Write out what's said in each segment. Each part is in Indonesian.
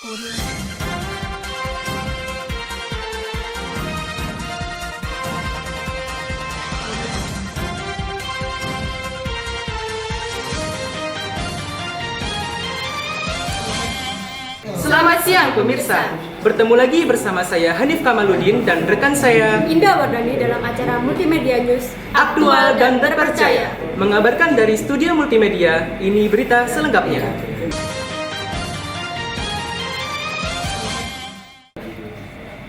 Selamat siang pemirsa, bertemu lagi bersama saya Hanif Kamaludin dan rekan saya Indah Wardani dalam acara Multimedia News Aktual dan Terpercaya, mengabarkan dari studio multimedia. Ini berita selengkapnya.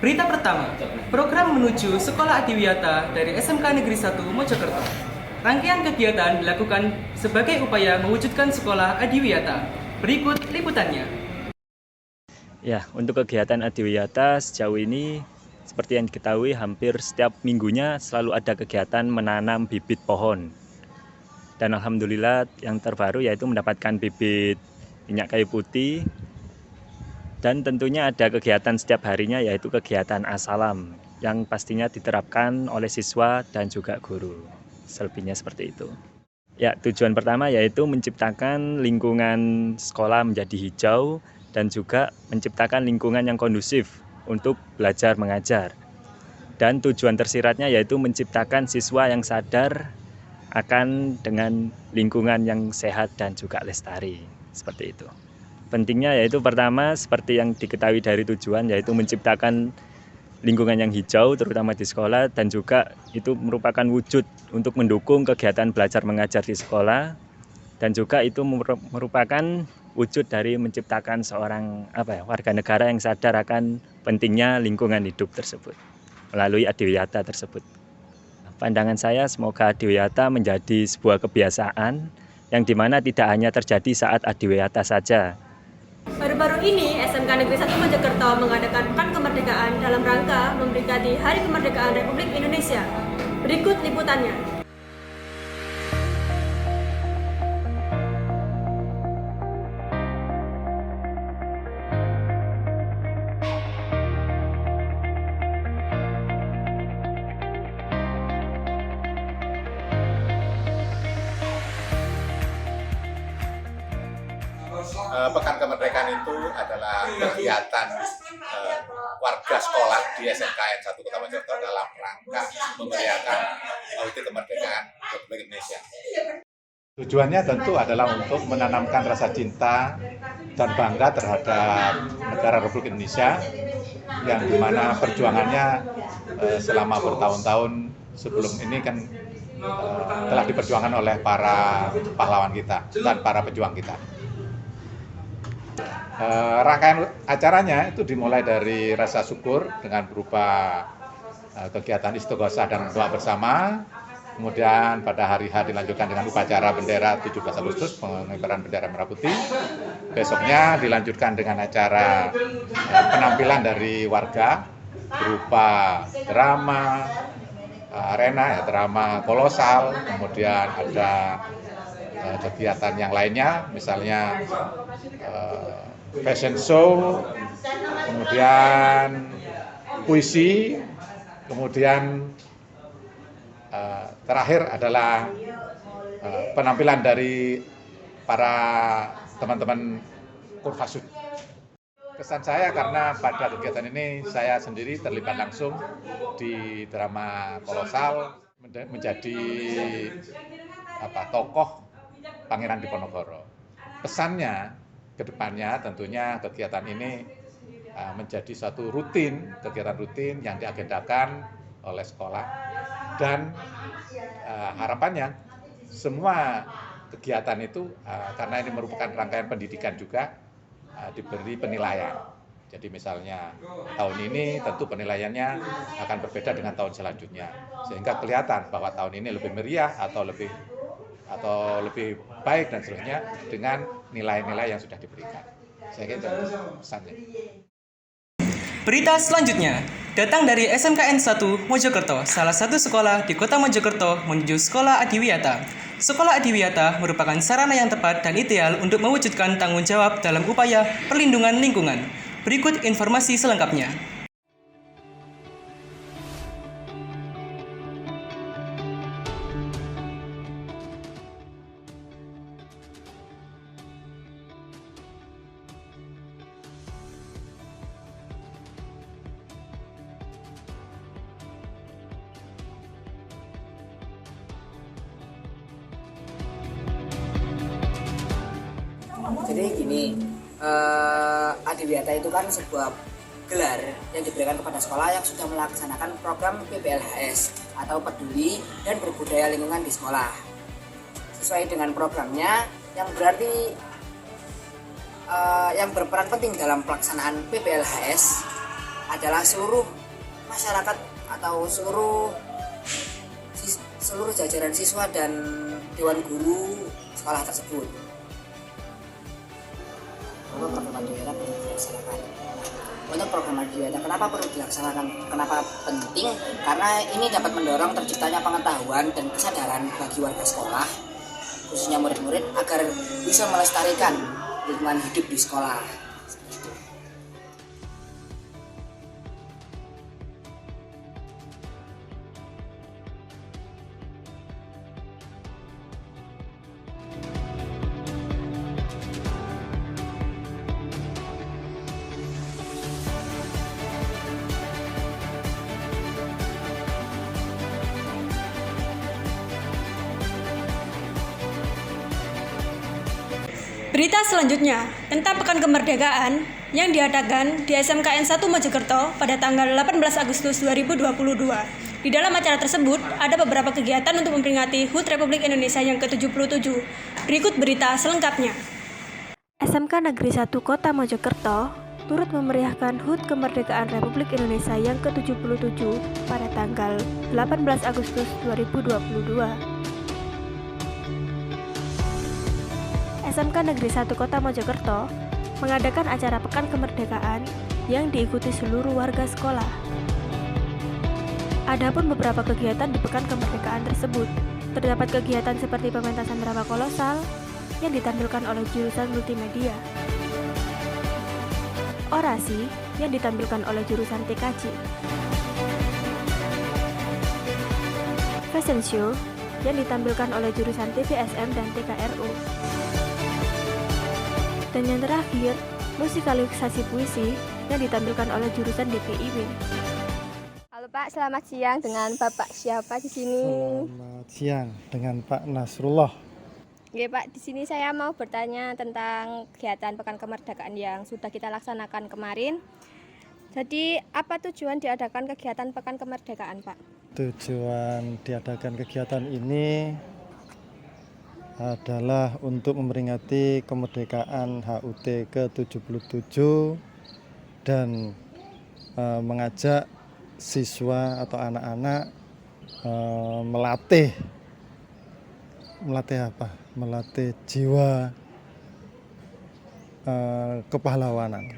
Berita pertama, program menuju Sekolah Adiwiyata dari SMK Negeri 1 Mojokerto. Rangkaian kegiatan dilakukan sebagai upaya mewujudkan Sekolah Adiwiyata. Berikut liputannya. Ya, untuk kegiatan Adiwiyata sejauh ini seperti yang diketahui hampir setiap minggunya selalu ada kegiatan menanam bibit pohon. Dan alhamdulillah yang terbaru yaitu mendapatkan bibit minyak kayu putih. Dan tentunya ada kegiatan setiap harinya yaitu kegiatan asalam yang pastinya diterapkan oleh siswa dan juga guru. Selebihnya seperti itu. Ya, tujuan pertama yaitu menciptakan lingkungan sekolah menjadi hijau dan juga menciptakan lingkungan yang kondusif untuk belajar mengajar. Dan tujuan tersiratnya yaitu menciptakan siswa yang sadar akan dengan lingkungan yang sehat dan juga lestari. Seperti itu. Pentingnya yaitu pertama seperti yang diketahui dari tujuan yaitu menciptakan lingkungan yang hijau terutama di sekolah, dan juga itu merupakan wujud untuk mendukung kegiatan belajar mengajar di sekolah, dan juga itu merupakan wujud dari menciptakan seorang warga negara yang sadar akan pentingnya lingkungan hidup tersebut melalui Adiwiyata tersebut. Pandangan saya semoga Adiwiyata menjadi sebuah kebiasaan yang dimana tidak hanya terjadi saat Adiwiyata saja. Baru-baru ini SMK Negeri 1 Mojokerto mengadakan Pekan Kemerdekaan dalam rangka memperingati Hari Kemerdekaan Republik Indonesia. Berikut liputannya. Pekan Kemerdekaan itu adalah kegiatan warga sekolah di SMKN 1 Kota Mojokerto dalam rangka memeriahkan HUT Kemerdekaan Republik Indonesia. Tujuannya tentu adalah untuk menanamkan rasa cinta dan bangga terhadap negara Republik Indonesia yang dimana perjuangannya selama bertahun-tahun sebelum ini kan telah diperjuangkan oleh para pahlawan kita dan para pejuang kita. Rangkaian acaranya itu dimulai dari rasa syukur dengan berupa kegiatan istighosah dan doa bersama. Kemudian pada hari H dilanjutkan dengan upacara bendera 17 Agustus, pengibaran bendera merah putih. Besoknya dilanjutkan dengan acara penampilan dari warga berupa drama, arena, drama kolosal. Kemudian ada kegiatan yang lainnya, misalnya fashion show, kemudian puisi, kemudian terakhir adalah penampilan dari para teman-teman Kurvasud. Kesan saya karena pada kegiatan ini saya sendiri terlibat langsung di drama kolosal menjadi tokoh Pangeran Diponegoro. Pesannya ke depannya tentunya kegiatan ini menjadi suatu kegiatan rutin yang diagendakan oleh sekolah, dan harapannya semua kegiatan itu karena ini merupakan rangkaian pendidikan juga diberi penilaian. Jadi misalnya tahun ini tentu penilaiannya akan berbeda dengan tahun selanjutnya, sehingga kelihatan bahwa tahun ini lebih meriah atau lebih baik dan seterusnya dengan nilai-nilai yang sudah diberikan. Saya kira itu pesannya. Berita selanjutnya datang dari SMKN 1 Mojokerto, salah satu sekolah di Kota Mojokerto menuju Sekolah Adiwiyata. Sekolah Adiwiyata merupakan sarana yang tepat dan ideal untuk mewujudkan tanggung jawab dalam upaya perlindungan lingkungan. Berikut informasi selengkapnya. Jadi gini, Adiwiyata itu kan sebuah gelar yang diberikan kepada sekolah yang sudah melaksanakan program PPLHS atau Peduli dan Berbudaya Lingkungan di sekolah. Sesuai dengan programnya yang berarti yang berperan penting dalam pelaksanaan PPLHS adalah seluruh masyarakat atau seluruh jajaran siswa dan dewan guru sekolah tersebut. Program Adiwiyata perlu dilaksanakan. Untuk program Adiwiyata kenapa perlu dilaksanakan? Kenapa penting? Karena ini dapat mendorong terciptanya pengetahuan dan kesadaran bagi warga sekolah, khususnya murid-murid, agar bisa melestarikan lingkungan hidup di sekolah. Berita selanjutnya tentang Pekan Kemerdekaan yang diadakan di SMKN 1 Mojokerto pada tanggal 18 Agustus 2022. Di dalam acara tersebut ada beberapa kegiatan untuk memperingati HUT Republik Indonesia yang ke-77. Berikut berita selengkapnya. SMK Negeri 1 Kota Mojokerto turut memeriahkan HUT Kemerdekaan Republik Indonesia yang ke-77 pada tanggal 18 Agustus 2022. SMK Negeri 1 Kota Mojokerto mengadakan acara Pekan Kemerdekaan yang diikuti seluruh warga sekolah. Adapun beberapa kegiatan di Pekan Kemerdekaan tersebut, terdapat kegiatan seperti pementasan drama kolosal yang ditampilkan oleh jurusan multimedia, orasi yang ditampilkan oleh jurusan TKJ, fashion show yang ditampilkan oleh jurusan TVSM dan TKRU. Dan yang terakhir, musikalisasi puisi yang ditampilkan oleh jurusan DPIB. Halo Pak, selamat siang. Dengan Bapak siapa di sini? Selamat siang, dengan Pak Nasrullah. Oke Pak, di sini saya mau bertanya tentang kegiatan Pekan Kemerdekaan yang sudah kita laksanakan kemarin. Jadi, apa tujuan diadakan kegiatan Pekan Kemerdekaan, Pak? Tujuan diadakan kegiatan ini adalah untuk memperingati kemerdekaan HUT ke-77 dan mengajak siswa atau anak-anak melatih jiwa kepahlawanan.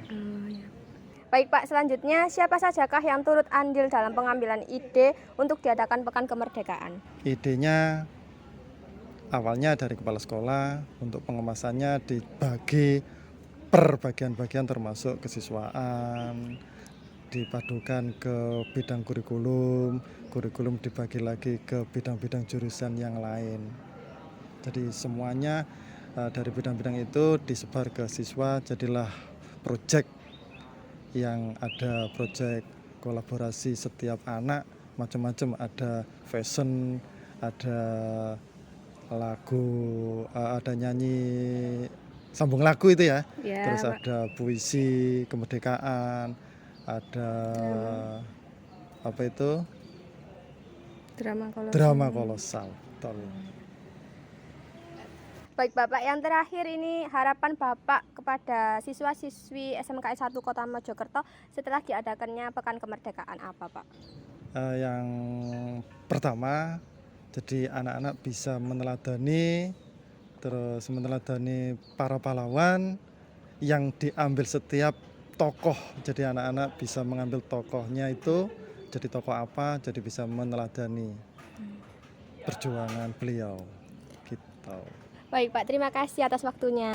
Baik Pak, selanjutnya siapa sajakah yang turut andil dalam pengambilan ide untuk diadakan Pekan Kemerdekaan? Idenya awalnya dari kepala sekolah, untuk pengemasannya dibagi per bagian-bagian termasuk kesiswaan, dipadukan ke bidang kurikulum dibagi lagi ke bidang-bidang jurusan yang lain. Jadi semuanya dari bidang-bidang itu disebar ke siswa, jadilah proyek yang ada proyek kolaborasi setiap anak, macam-macam, ada fashion, ada lagu, ada nyanyi sambung lagu itu ya, terus Pak. Ada puisi kemerdekaan, ada apa itu drama kolosal. Baik Bapak, yang terakhir ini harapan Bapak kepada siswa-siswi SMK 1 Kota Mojokerto setelah diadakannya Pekan Kemerdekaan apa Pak? Yang pertama, jadi anak-anak bisa meneladani para pahlawan yang diambil setiap tokoh. Jadi anak-anak bisa mengambil tokohnya itu, jadi tokoh apa, jadi bisa meneladani perjuangan beliau. Gitu. Baik Pak, terima kasih atas waktunya.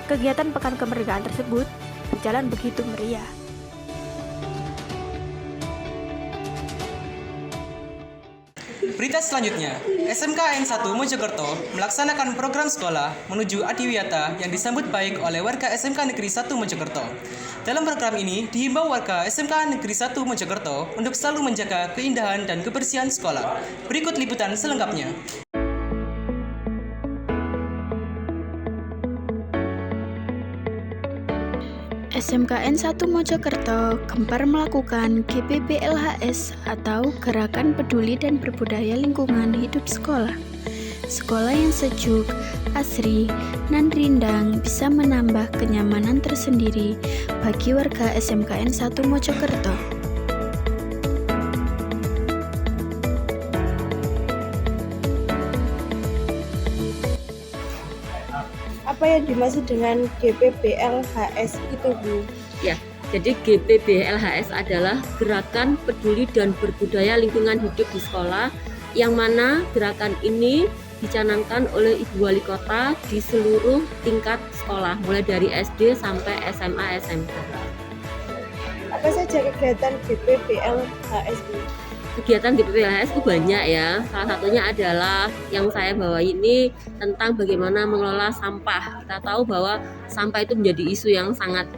Kegiatan Pekan Kemerdekaan tersebut berjalan begitu meriah. Berita selanjutnya, SMKN 1 Mojokerto melaksanakan program sekolah menuju Adiwiyata yang disambut baik oleh warga SMK Negeri 1 Mojokerto. Dalam program ini, dihimbau warga SMK Negeri 1 Mojokerto untuk selalu menjaga keindahan dan kebersihan sekolah. Berikut liputan selengkapnya. SMKN 1 Mojokerto gemar melakukan GPBLHS atau Gerakan Peduli dan Berbudaya Lingkungan Hidup Sekolah. Sekolah yang sejuk, asri, dan rindang bisa menambah kenyamanan tersendiri bagi warga SMKN 1 Mojokerto. Apa yang dimaksud dengan GPBLHS itu, Bu? Ya, jadi GPBLHS adalah Gerakan Peduli dan Berbudaya Lingkungan Hidup di Sekolah, yang mana gerakan ini dicanangkan oleh Ibu Wali Kota di seluruh tingkat sekolah, mulai dari SD sampai SMA SMK. Apa saja kegiatan GPBLHS, Bu? Kegiatan GPBLHS itu banyak ya. Salah satunya adalah yang saya bawa ini tentang bagaimana mengelola sampah. Kita tahu bahwa sampah itu menjadi isu yang sangat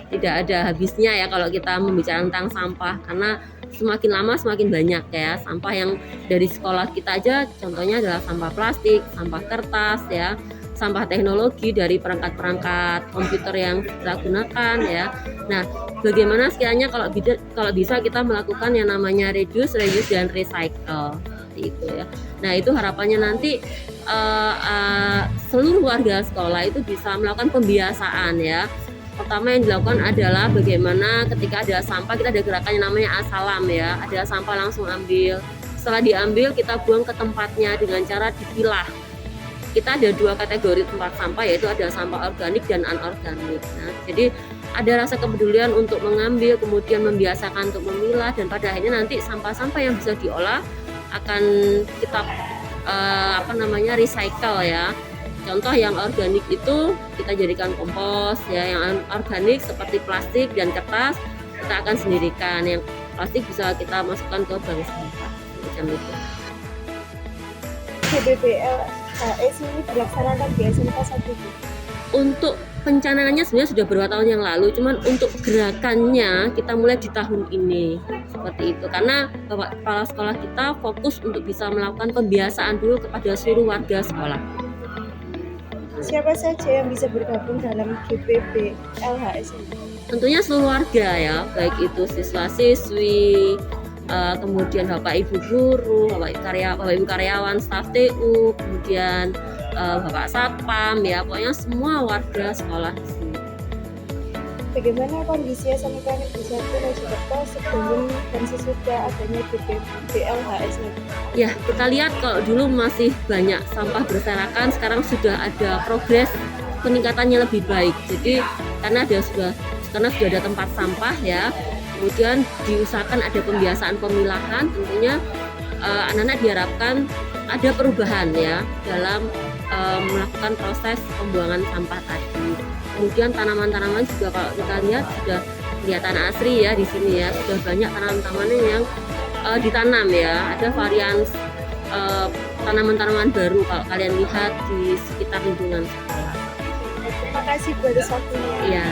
tidak ada habisnya ya kalau kita membicarakan tentang sampah, karena semakin lama semakin banyak ya sampah yang dari sekolah kita aja. Contohnya adalah sampah plastik, sampah kertas ya, sampah teknologi dari perangkat-perangkat komputer yang kita gunakan ya. Nah, bagaimana sekiranya kalau bisa kita melakukan yang namanya reduce, reuse, dan recycle itu ya. Nah, itu harapannya nanti seluruh warga sekolah itu bisa melakukan pembiasaan ya. Pertama yang dilakukan adalah bagaimana ketika ada sampah, kita ada gerakan yang namanya asalam ya. Ada sampah langsung ambil. Setelah diambil kita buang ke tempatnya dengan cara dipilah. Kita ada 2 kategori tempat sampah, yaitu ada sampah organik dan anorganik. Nah, jadi ada rasa kepedulian untuk mengambil, kemudian membiasakan untuk memilah, dan pada akhirnya nanti sampah-sampah yang bisa diolah akan kita recycle ya. Contoh yang organik itu kita jadikan kompos ya, yang organik seperti plastik dan kertas kita akan sendirikan, yang plastik bisa kita masukkan ke bank sampah macam itu. GPBLHS ini dilaksanakan di SMK 1. Untuk pencanangannya sebenarnya sudah beberapa tahun yang lalu, cuman untuk gerakannya kita mulai di tahun ini seperti itu, karena kepala sekolah kita fokus untuk bisa melakukan pembiasaan dulu kepada seluruh warga sekolah. Siapa saja yang bisa bergabung dalam GPBLHS ini? Tentunya seluruh warga ya, baik itu siswa-siswi, kemudian Bapak Ibu guru, Bapak Ibu karyawan, staf TU, kemudian Bapak Satpam ya, pokoknya semua warga sekolah di sini. Bagaimana kondisi SMKN 1 Mojokerto sebelum dan sesudah adanya GPBLHS ini? Ya, kita lihat kalau dulu masih banyak sampah berserakan, sekarang sudah ada progres peningkatannya lebih baik. Jadi karena sudah ada tempat sampah ya, kemudian diusahakan ada pembiasaan pemilahan, tentunya anak-anak diharapkan ada perubahan ya dalam melakukan proses pembuangan sampah tadi. Kemudian tanaman-tanaman juga kalau kita lihat sudah kelihatan asri ya di sini ya, sudah banyak tanaman-tanaman yang ditanam ya. Ada varian tanaman-tanaman baru kalau kalian lihat di sekitar lingkungan sekolah. Terima kasih buat waktunya. Iya.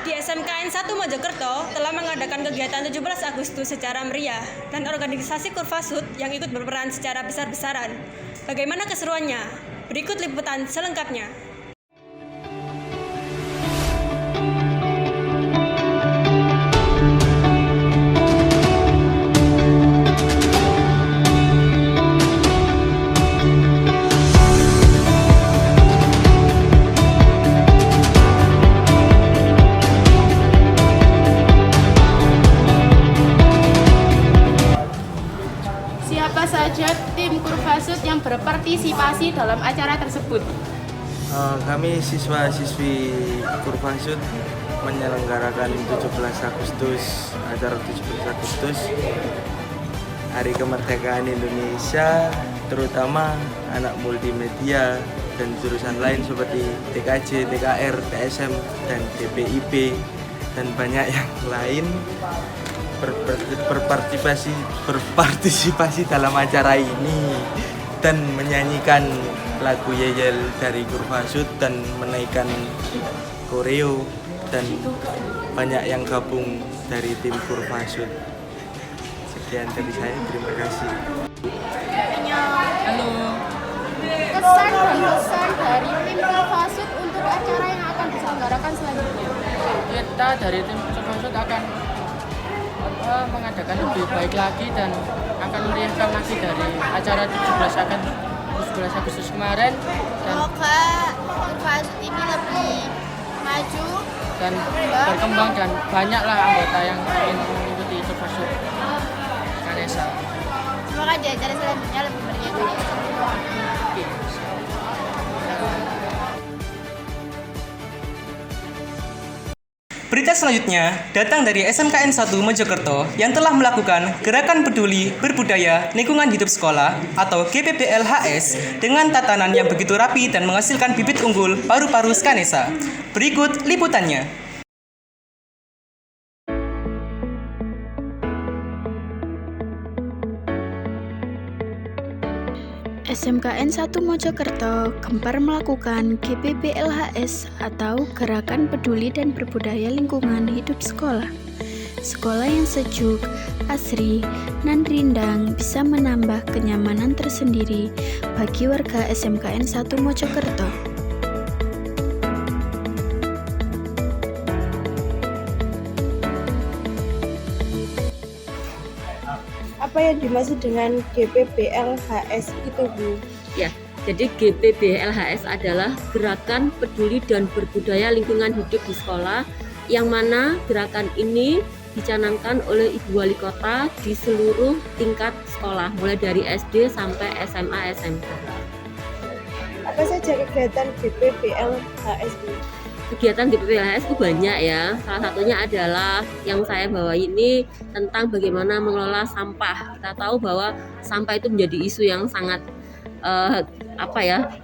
Di SMKN 1 Mojokerto telah mengadakan kegiatan 17 Agustus secara meriah dan organisasi Kurvasud yang ikut berperan secara besar-besaran. Bagaimana keseruannya? Berikut liputan selengkapnya. Siapa saja tim Kurvasud yang berpartisipasi dalam acara tersebut? Kami siswa-siswi Kurvasud menyelenggarakan 17 Agustus, acara 17 Agustus, Hari Kemerdekaan Indonesia, terutama anak multimedia dan jurusan lain seperti TKJ, TKR, TSM, dan DPIP, dan banyak yang lain berpartisipasi dalam acara ini dan menyanyikan lagu Yeyel dari Kurvasud dan menaikkan koreo, dan banyak yang gabung dari tim Kurvasud. Sekian dari saya, terima kasih. pesan dan pesan dari tim Kurvasud untuk acara yang akan diselenggarakan selanjutnya. Kita dari tim Kurvasud akan mengadakan lebih baik lagi dan akan meriahkan lagi dari acara 17 Agustus kemarin, dan Semoga Kurvasud ini lebih maju dan berkembang dan banyaklah anggota yang ingin mengikuti Kurvasud Kanesa. semoga di acara selanjutnya lebih meriah dari Berita selanjutnya datang dari SMKN 1 Mojokerto yang telah melakukan Gerakan Peduli Berbudaya Lingkungan Hidup Sekolah atau GPBLHS dengan tatanan yang begitu rapi dan menghasilkan bibit unggul paru-paru Skanesa. Berikut liputannya. SMKN 1 Mojokerto gemar melakukan GPBLHS atau Gerakan Peduli dan Berbudaya Lingkungan Hidup Sekolah. Sekolah yang sejuk, asri, dan rindang bisa menambah kenyamanan tersendiri bagi warga SMKN 1 Mojokerto. Apa yang dimaksud dengan GPBLHS itu, Bu? Ya, jadi GPBLHS adalah Gerakan Peduli dan Berbudaya Lingkungan Hidup di Sekolah, yang mana gerakan ini dicanangkan oleh Ibu Wali Kota di seluruh tingkat sekolah, mulai dari SD sampai SMA SMK. Apa saja kegiatan GPBLHS, Bu? Kegiatan GPBLHS itu banyak ya. Salah satunya adalah yang saya bawa ini tentang bagaimana mengelola sampah. Kita tahu bahwa sampah itu menjadi isu yang sangat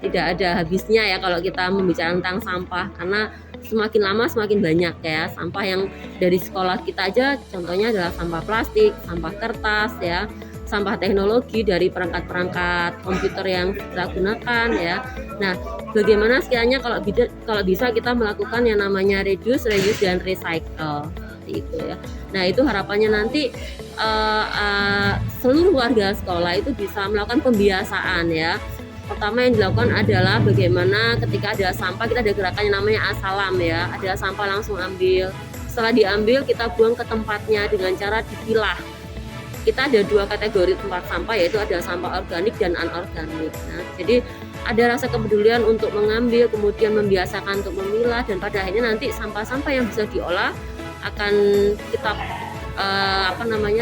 tidak ada habisnya ya kalau kita membicarakan tentang sampah, karena semakin lama semakin banyak ya sampah yang dari sekolah kita aja. Contohnya adalah sampah plastik, sampah kertas ya, sampah teknologi dari perangkat-perangkat komputer yang kita gunakan ya. Nah, bagaimana sekiranya kalau bisa kita melakukan yang namanya reduce, reuse, dan recycle itu ya. Nah, itu harapannya nanti seluruh warga sekolah itu bisa melakukan pembiasaan ya. Pertama yang dilakukan adalah bagaimana ketika ada sampah, kita ada gerakan yang namanya asalam ya. Ada sampah langsung ambil. Setelah diambil kita buang ke tempatnya dengan cara dipilah. Kita ada dua kategori tempat sampah, yaitu ada sampah organik dan anorganik. Nah, jadi ada rasa kepedulian untuk mengambil, kemudian membiasakan untuk memilah, dan pada akhirnya nanti sampah-sampah yang bisa diolah akan kita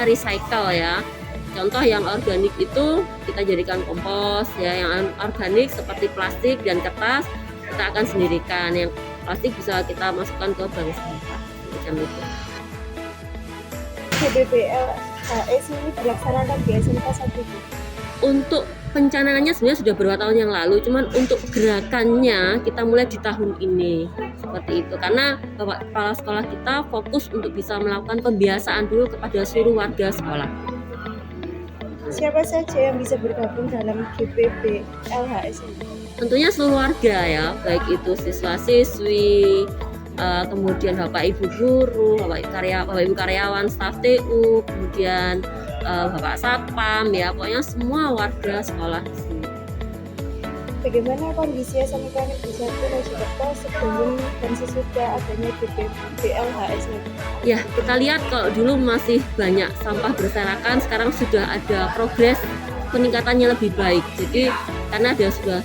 recycle ya. Contoh yang organik itu kita jadikan kompos ya, yang organik seperti plastik dan kertas kita akan sendirikan, yang plastik bisa kita masukkan ke bank sampah macam itu. GPBLHS ini dilaksanakan di SMK 1. Untuk pencanaannya sebenarnya sudah beberapa tahun yang lalu, cuman untuk gerakannya kita mulai di tahun ini seperti itu, karena kepala sekolah kita fokus untuk bisa melakukan pembiasaan dulu kepada seluruh warga sekolah. Siapa saja yang bisa bergabung dalam GPBLHS ini? Tentunya seluruh warga ya, baik itu siswa-siswi, kemudian Bapak Ibu guru, Bapak Ibu karyawan, staf TU, kemudian Bapak Satpam ya, pokoknya semua warga sekolah di sini. Bagaimana kondisi SMK Negeri 1 Mojokerto sebelum dan sesudah adanya GPBLHS ini? Ya, kita lihat kalau dulu masih banyak sampah berserakan, sekarang sudah ada progres peningkatannya lebih baik. Jadi karena sudah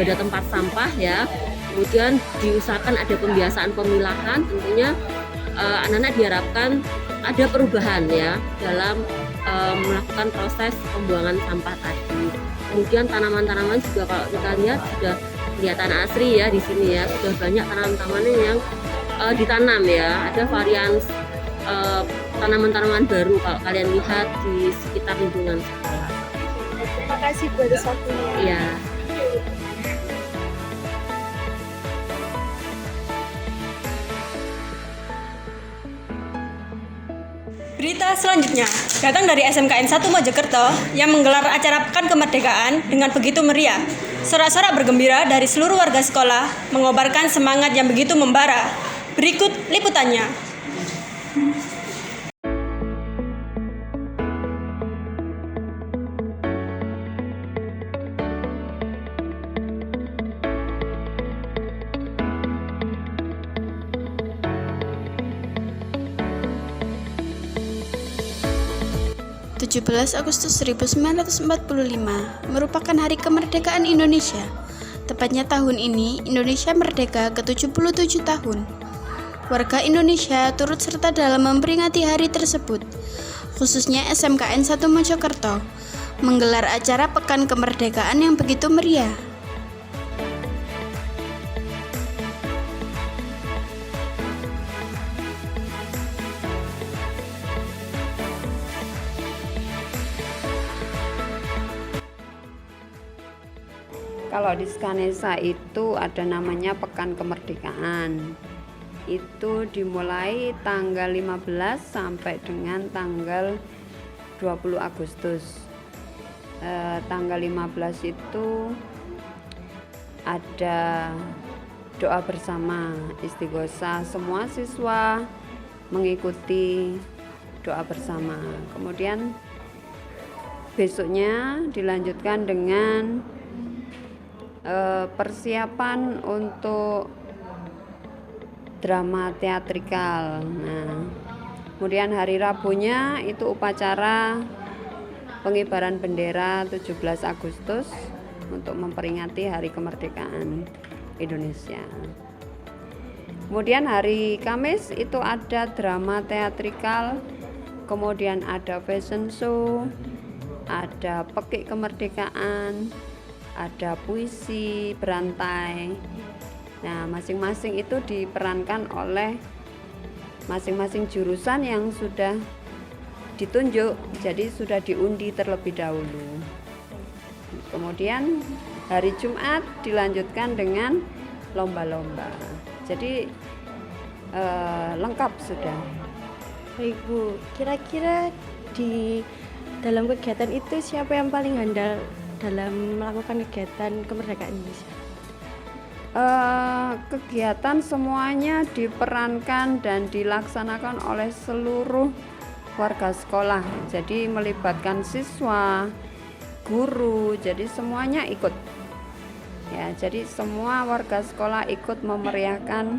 ada tempat sampah ya, kemudian diusahakan ada pembiasaan pemilahan, tentunya anak-anak diharapkan ada perubahan ya dalam melakukan proses pembuangan sampah tadi. Kemudian tanaman-tanaman juga kalau kita lihat sudah kelihatan asri ya di sini ya, sudah banyak tanaman-tanaman yang ditanam ya, ada varian tanaman-tanaman baru kalau kalian lihat di sekitar lingkungan sekolah. Terima kasih buat waktunya. Iya. Berita selanjutnya datang dari SMKN 1 Mojokerto yang menggelar acara Pekan Kemerdekaan dengan begitu meriah. Sorak-sorak bergembira dari seluruh warga sekolah mengobarkan semangat yang begitu membara. Berikut liputannya. 17 Agustus 1945 merupakan hari kemerdekaan Indonesia. Tepatnya tahun ini, Indonesia merdeka ke-77 tahun. Warga Indonesia turut serta dalam memperingati hari tersebut, khususnya SMKN 1 Mojokerto, menggelar acara Pekan Kemerdekaan yang begitu meriah. Kalau di Skanesa itu ada namanya Pekan Kemerdekaan. Itu dimulai tanggal 15 sampai dengan tanggal 20 Agustus. Tanggal 15 itu ada doa bersama istighosah, semua siswa mengikuti doa bersama. Kemudian besoknya dilanjutkan dengan persiapan untuk drama teatrikal. Nah, kemudian hari Rabunya itu upacara pengibaran bendera 17 Agustus untuk memperingati hari kemerdekaan Indonesia. Kemudian hari Kamis itu ada drama teatrikal, kemudian ada fashion show, ada pekik kemerdekaan, ada puisi berantai. Nah, masing-masing itu diperankan oleh masing-masing jurusan yang sudah ditunjuk, jadi sudah diundi terlebih dahulu. Kemudian hari Jumat dilanjutkan dengan lomba-lomba. Jadi lengkap sudah. Baik Bu, kira-kira di dalam kegiatan itu siapa yang paling handal dalam melakukan kegiatan kemerdekaan Indonesia? Kegiatan semuanya diperankan dan dilaksanakan oleh seluruh warga sekolah. Jadi melibatkan siswa, guru, jadi semuanya ikut. Ya, jadi semua warga sekolah ikut memeriahkan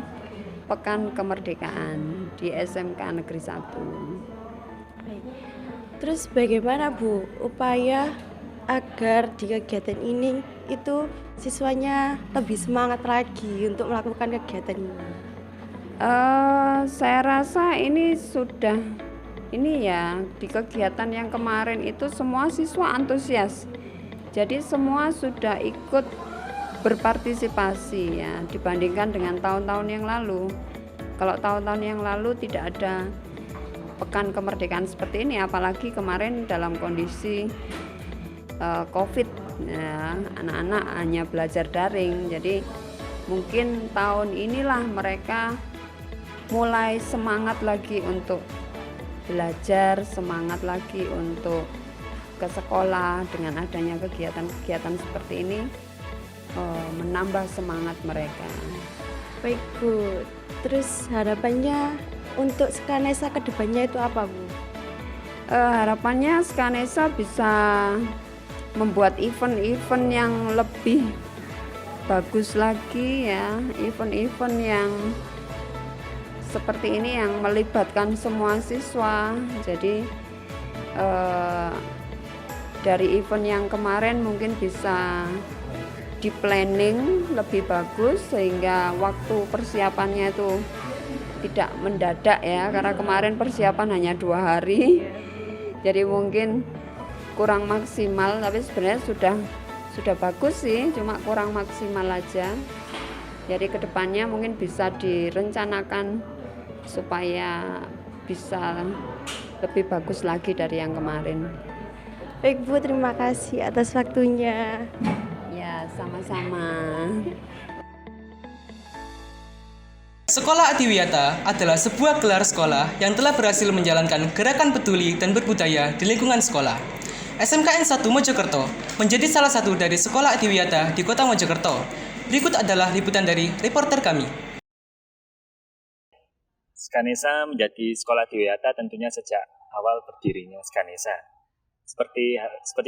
Pekan Kemerdekaan di SMK Negeri 1. Baik. Terus bagaimana Bu upaya agar di kegiatan ini itu siswanya lebih semangat lagi untuk melakukan kegiatan ini? Saya rasa ini sudah ya di kegiatan yang kemarin itu semua siswa antusias. Jadi semua sudah ikut berpartisipasi ya dibandingkan dengan tahun-tahun yang lalu. Kalau tahun-tahun yang lalu tidak ada Pekan Kemerdekaan seperti ini, apalagi kemarin dalam kondisi COVID ya, anak-anak hanya belajar daring. Jadi mungkin tahun inilah mereka mulai semangat lagi untuk belajar, semangat lagi untuk ke sekolah. Dengan adanya kegiatan-kegiatan seperti ini menambah semangat mereka. Baik Bu, terus harapannya untuk Skanesa ke depannya itu apa Bu? Harapannya Skanesa bisa membuat event-event yang lebih bagus lagi ya, event-event yang seperti ini yang melibatkan semua siswa. Jadi dari event yang kemarin mungkin bisa di planning lebih bagus sehingga waktu persiapannya itu tidak mendadak ya, karena kemarin persiapan hanya 2 hari, jadi mungkin kurang maksimal, tapi sebenarnya sudah bagus sih, cuma kurang maksimal aja. Jadi kedepannya mungkin bisa direncanakan supaya bisa lebih bagus lagi dari yang kemarin. Baik Bu, terima kasih atas waktunya. Ya, sama-sama. Sekolah Adiwiyata adalah sebuah gelar sekolah yang telah berhasil menjalankan gerakan peduli dan berbudaya di lingkungan sekolah. SMKN 1 Mojokerto menjadi salah satu dari sekolah Adiwiyata di Kota Mojokerto. Berikut adalah liputan dari reporter kami. Skanesa menjadi sekolah Adiwiyata tentunya sejak awal berdirinya Skanesa. Seperti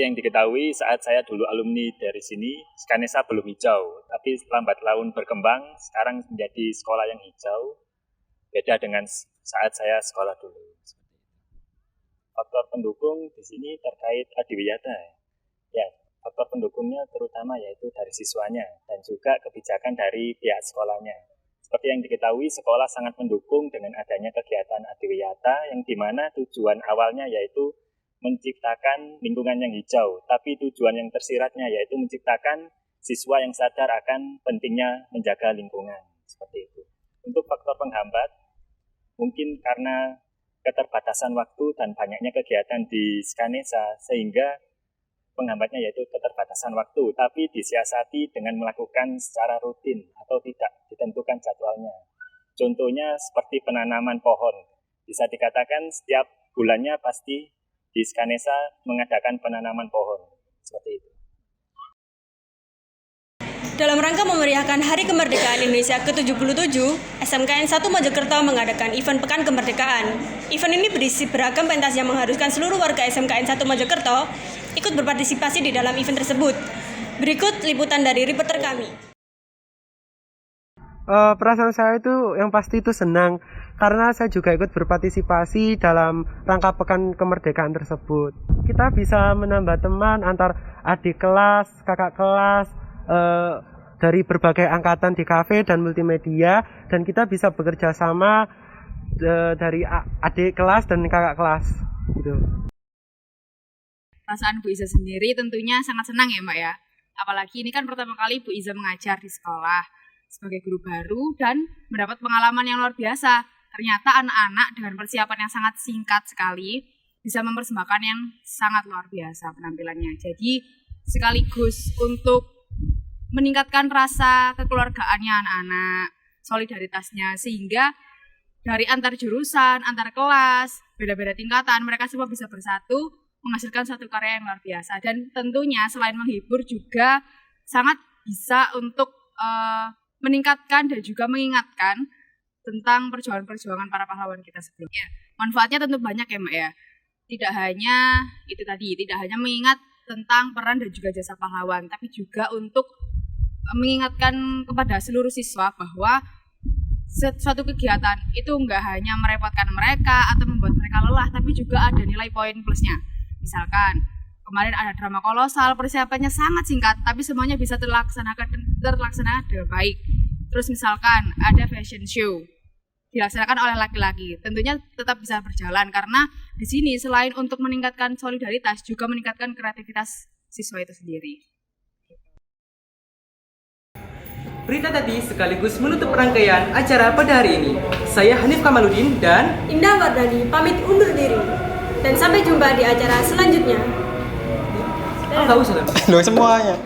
yang diketahui saat saya dulu alumni dari sini, Skanesa belum hijau, tapi lambat laun berkembang, sekarang menjadi sekolah yang hijau, beda dengan saat saya sekolah dulu. faktor pendukung di sini terkait adiwiyata. Ya, faktor pendukungnya terutama yaitu dari siswanya dan juga kebijakan dari pihak sekolahnya. Seperti yang diketahui, sekolah sangat mendukung dengan adanya kegiatan adiwiyata yang dimana tujuan awalnya yaitu menciptakan lingkungan yang hijau, tapi tujuan yang tersiratnya yaitu menciptakan siswa yang sadar akan pentingnya menjaga lingkungan. Seperti itu. Untuk faktor penghambat, mungkin karena keterbatasan waktu dan banyaknya kegiatan di Skanesa sehingga penghambatnya yaitu keterbatasan waktu, tapi disiasati dengan melakukan secara rutin atau tidak ditentukan jadwalnya. Contohnya seperti penanaman pohon. Bisa dikatakan setiap bulannya pasti di Skanesa mengadakan penanaman pohon. Seperti itu. Dalam rangka memeriahkan Hari Kemerdekaan Indonesia ke-77, SMKN 1 Mojokerto mengadakan event Pekan Kemerdekaan. Event ini berisi beragam pentas yang mengharuskan seluruh warga SMKN 1 Mojokerto ikut berpartisipasi di dalam event tersebut. Berikut liputan dari reporter kami. Perasaan saya itu yang pasti itu senang karena saya juga ikut berpartisipasi dalam rangka Pekan Kemerdekaan tersebut. Kita bisa menambah teman antar adik kelas, kakak kelas, dari berbagai angkatan di kafe dan multimedia, dan kita bisa bekerja sama dari adik kelas dan kakak kelas gitu. Perasaan Bu Iza sendiri tentunya sangat senang ya Mbak ya. Apalagi ini kan pertama kali Bu Iza mengajar di sekolah sebagai guru baru dan mendapat pengalaman yang luar biasa. Ternyata anak-anak dengan persiapan yang sangat singkat sekali bisa mempersembahkan yang sangat luar biasa penampilannya. Jadi sekaligus untuk meningkatkan rasa kekeluargaannya anak-anak, solidaritasnya, sehingga dari antar jurusan, antar kelas, beda-beda tingkatan, mereka semua bisa bersatu menghasilkan satu karya yang luar biasa. Dan tentunya selain menghibur juga sangat bisa untuk meningkatkan dan juga mengingatkan tentang perjuangan-perjuangan para pahlawan kita sebelumnya. Manfaatnya tentu banyak ya Mbak ya. Tidak hanya itu tadi, tidak hanya mengingat tentang peran dan juga jasa pahlawan, tapi juga untuk mengingatkan kepada seluruh siswa bahwa suatu kegiatan itu enggak hanya merepotkan mereka atau membuat mereka lelah, tapi juga ada nilai poin plusnya. Misalkan kemarin ada drama kolosal, persiapannya sangat singkat, tapi semuanya bisa terlaksana dengan baik. Terus misalkan ada fashion show dilaksanakan oleh laki-laki, tentunya tetap bisa berjalan karena di sini selain untuk meningkatkan solidaritas juga meningkatkan kreativitas siswa itu sendiri. Berita tadi sekaligus menutup rangkaian acara pada hari ini. Saya Hanif Kamaludin dan Indah Wardani pamit undur diri. Dan sampai jumpa di acara selanjutnya. Enggak usah. Loh semuanya.